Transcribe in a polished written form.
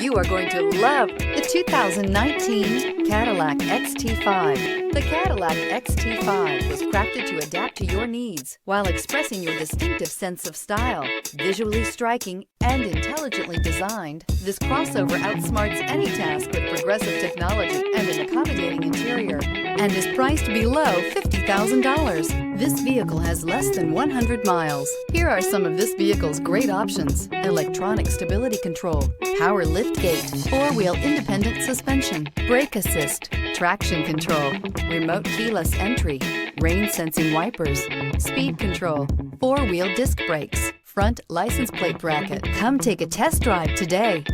You are going to love the 2019 Cadillac XT5. The Cadillac XT5 was crafted to adapt to your needs while expressing your distinctive sense of style. Visually striking and intelligently designed, this crossover outsmarts any task with progressive technology and an accommodating interior, and is priced below $50,000. This vehicle has less than 100 miles. Here are some of this vehicle's great options: electronic stability control, power liftgate, four-wheel independent suspension, brake assist, traction control, remote keyless entry, rain-sensing wipers, speed control, four-wheel disc brakes, front license plate bracket. Come take a test drive today.